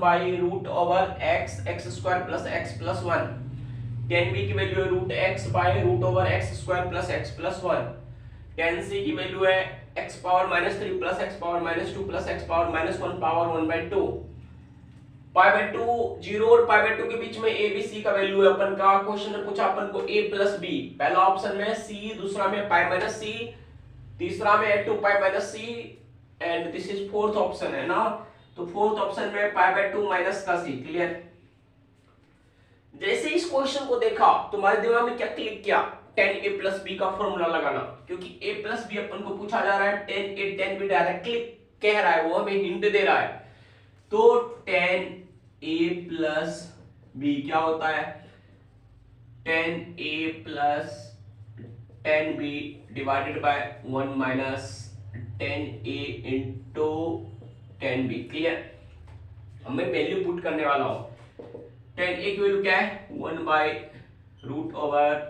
By root over x x square plus x plus one. Tan B की वैल्यू है root x by root over x square plus x plus one. Tan C की वैल्यू है x power minus three plus x power minus two plus x power minus one power one by two. Pi by two, zero और pi by to के बीच में A B C का value है अपन का। Question में पूछा अपन को ए प्लस बी, पहला ऑप्शन में सी, दूसरा में पाई माइनस सी, तीसरा में two pi minus c and this is fourth option है ना। तो फोर्थ ऑप्शन में पाई बाई टू माइनस का सी। क्लियर? जैसे इस क्वेश्चन को देखा तुम्हारे दिमाग में क्या क्लिक किया? टेन ए प्लस बी का फॉर्मूला लगाना, क्योंकि ए प्लस बी अपन को पूछा जा रहा है। Tan A ten be directly कह रहा है, वो हमें हिंट दे रहा है। तो टेन ए प्लस बी क्या होता है? Tan a plus tan b divided by one minus tan a into tan b. Clear? अब मैं वैल्यू पुट करने वाला हूं। टेन ए की वैल्यू क्या है? One by root over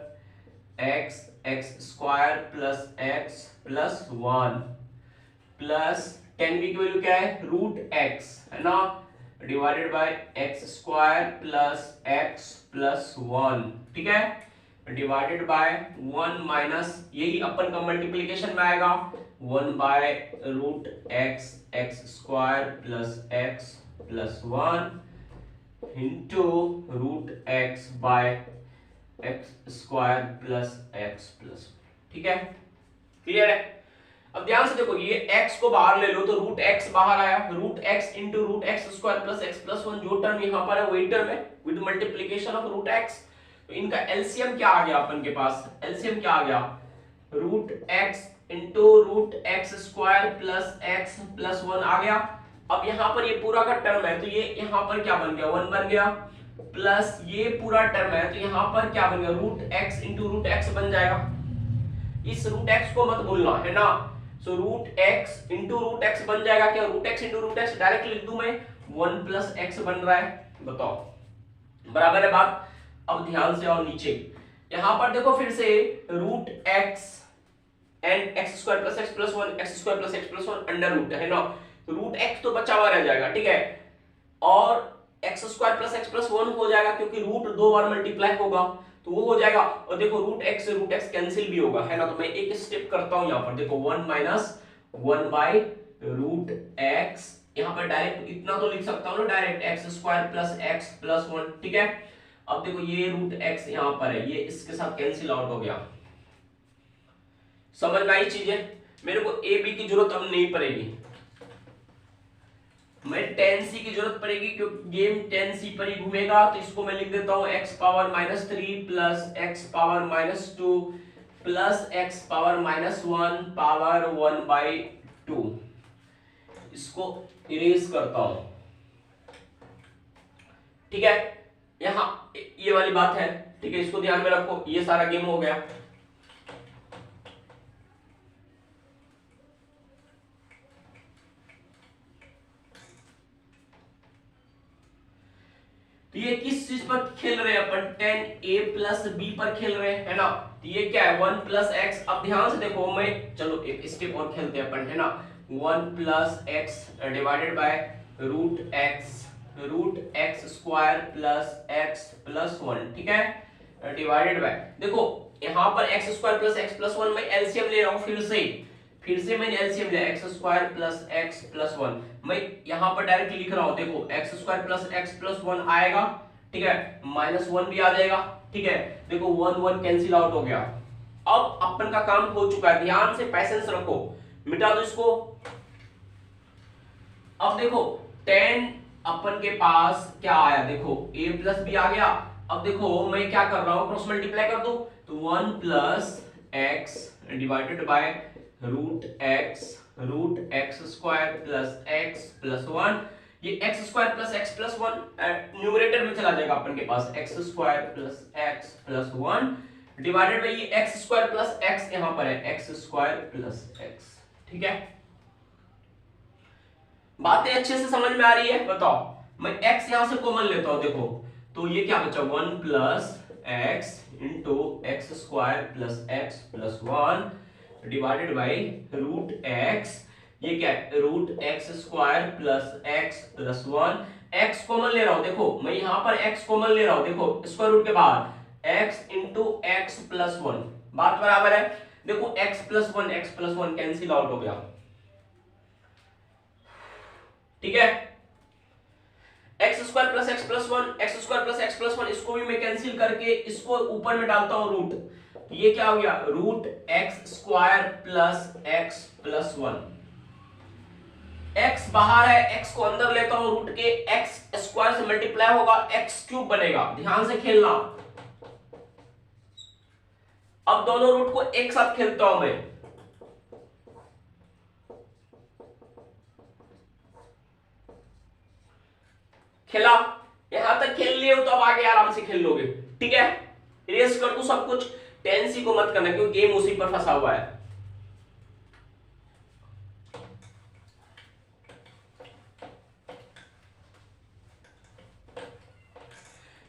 x x square plus x plus one plus tan B की value क्या है? रूट एक्स है ना, divided by x square plus x plus one. ठीक है, डिवाइडेड बाय वन माइनस, यही अपन का मल्टीप्लीकेशन में आएगा, one by root x x square plus x plus one into root x by x square plus x plus. ठीक है, clear है? अब ध्यान से देखो, ये x को बाहर ले लो तो रूट x बाहर आया, root x into root x square plus x plus one, जो टर्म यहाँ पर है वही टर्म है with multiplication of root x। तो इनका एलसीएम क्या आ गया अपन के पास? एलसीएम क्या आ गया? Root x into root x square plus x plus one आ गया। अब यहाँ पर ये पूरा का टर्म है तो ये यहाँ पर क्या बन गया? वन बन गया, प्लस ये पूरा टर्म है तो यहाँ पर क्या बन गया? Root x into root x बन जाएगा। इस रूट x को मत भूलना है ना। So root x into root x बन जाएगा क्या? Root x into root x direct लिख दूं मैं, वन प्लस एक्स बन रहा है। बताओ, बराबर है बात? अब ध्यान से और नीचे यहां पर देखो फिर से, root x and x square plus x plus one, x square plus x plus one under root है ना, तो रूट x तो बचा हुआ रह जाएगा। ठीक है, और x square plus x plus one हो जाएगा क्योंकि रूट दो बार मल्टीप्लाई होगा तो वो हो जाएगा। और देखो रूट एक्स कैंसिल भी होगा है ना, तो मैं एक स्टेप करता हूं यहां पर। देखो one minus one by root x, यहां पर डायरेक्ट इतना तो लिख सकता हूं ना, direct x square plus x plus one. ठीक है, अब देखो ये रूट एक्स यहां पर है, ये इसके साथ कैंसिल आउट हो गया। समझ में आई चीजें? मेरे को ए बी की जरूरत अब नहीं पड़ेगी, मैं टेन सी की जरूरत पड़ेगी क्योंकि गेम टेन सी पर ही घूमेगा। तो इसको मैं लिख देता हूं x power minus three plus x power minus two plus x power minus one power one by to. इसको इरेज करता हूं। ठीक है, यहां ये वाली बात है। ठीक है, इसको ध्यान में रखो, ये सारा गेम हो गया। तो ये किस चीज पर खेल रहे हैं अपन? टेन ए प्लस बी पर खेल रहे हैं है ना। तो ये क्या है? One plus x. अब ध्यान से देखो, मैं चलो एक स्टेप और खेलते हैं अपन है ना। One plus x divided by root x square plus x plus one. ठीक है, डिवाइडेड बाय, देखो यहाँ पर x square plus x plus one, मैं एलसीएम ले रहा हूँ फिर से मैंने एलसीएम लिया, x square plus x plus one. मैं यहां पर डायरेक्ट लिख रहा हूं, देखो x square plus x plus one आएगा। ठीक है, माइनस वन भी आ जाएगा। ठीक है, देखो वन वन कैंसिल आउट हो गया। अब अपन का काम हो चुका है, ध्यान से पैसेंस रखो, मिटा दो इसको। अब देखो टेन अपन के पास क्या आया? देखो a प्लस बी आ गया। अब देखो मैं क्या कर रहा हूं, क्रॉस मल्टीप्लाई कर दो, तो one plus x divided by root x square plus x plus one. ये x square plus x plus one numerator में चला जाएगा अपन के पास, x square plus x plus one divided by ये एक्स स्क्वायर प्लस एक्स यहां पर है, एक्स स्क्वायर प्लस एक्स। ठीक है, बातें अच्छे से समझ में आ रही है? बताओ, मैं x यहां से कॉमन लेता हूं, देखो तो ये क्या बचा? One plus x into x square plus x plus one divided by root x, ये क्या है? Root x square plus x plus one x common ले रहा हूं, देखो मैं यहां पर x कॉमन ले रहा हूं, देखो स्क्वायर रूट के बाहर x into x plus one, बात बराबर है। देखो x plus one cancel out हो गया, ठीक है। X square plus x plus one, x square plus x plus one, इसको भी मैं कैंसिल करके इसको ऊपर में डालता हूं रूट, तो ये क्या हो गया root x square plus x plus one. x बाहर है, x को अंदर लेता हूं, रूट के x स्क्वायर से मल्टीप्लाई होगा, x क्यूब बनेगा, ध्यान से खेलना। अब दोनों रूट को एक साथ खेलता हूं मैं, खेला, यहां तक खेल लिए हो तो अब आगे आराम से खेल लोगे, ठीक है। इरेज कर दूं सब कुछ, टेंसी को मत करना क्योंकि गेम उसी पर फंसा हुआ है।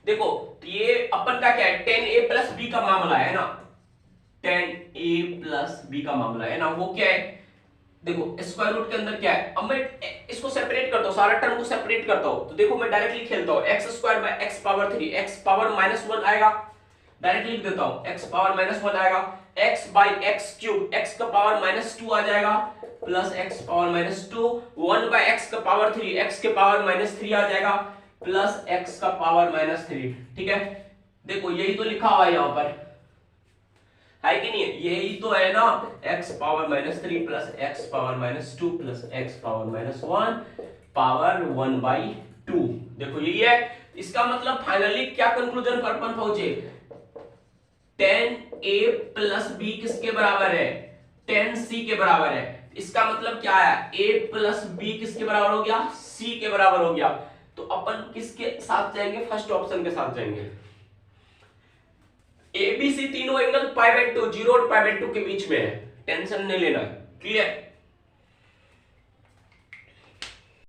देखो ये अपन का क्या है, 10a प्लस बी का मामला है ना, 10a प्लस बी का मामला है ना, वो क्या है, देखो स्क्वायर रूट के अंदर क्या है। अब मैं इसको सेपरेट करता हूं, सारा टर्म को सेपरेट करता हूं, तो देखो मैं डायरेक्टली खेलता हूं, x square by x power 3, x power minus one आएगा, डायरेक्ट लिख देता हूं, एक्स पावर माइनस वन आएगा, x by x cube, x का पावर माइनस टू आ जाएगा, plus x power minus to, one by x का पावर थ्री, एक्स के power minus three आ जाएगा, प्लस एक्स का पावर माइनस थ्री, ठीक है। देखो यही तो लिखा हुआ है यहां पर, है कि नहीं, यही तो है ना, x power minus three plus x power minus two plus x power minus one power one by to, देखो यही है। इसका मतलब फाइनली क्या कंक्लूजन पर अपन पहुंचे, 10a प्लस बी किसके बराबर है, 10c के बराबर है। इसका मतलब क्या है, a प्लस बी किसके बराबर हो गया, c के बराबर हो गया। तो अपन किसके साथ जाएंगे, फर्स्ट ऑप्शन के साथ जाएंगे। ABC तीनों angle pi by two, zero और पाई बाय टू के बीच में है, टेंशन नहीं लेना, क्लियर।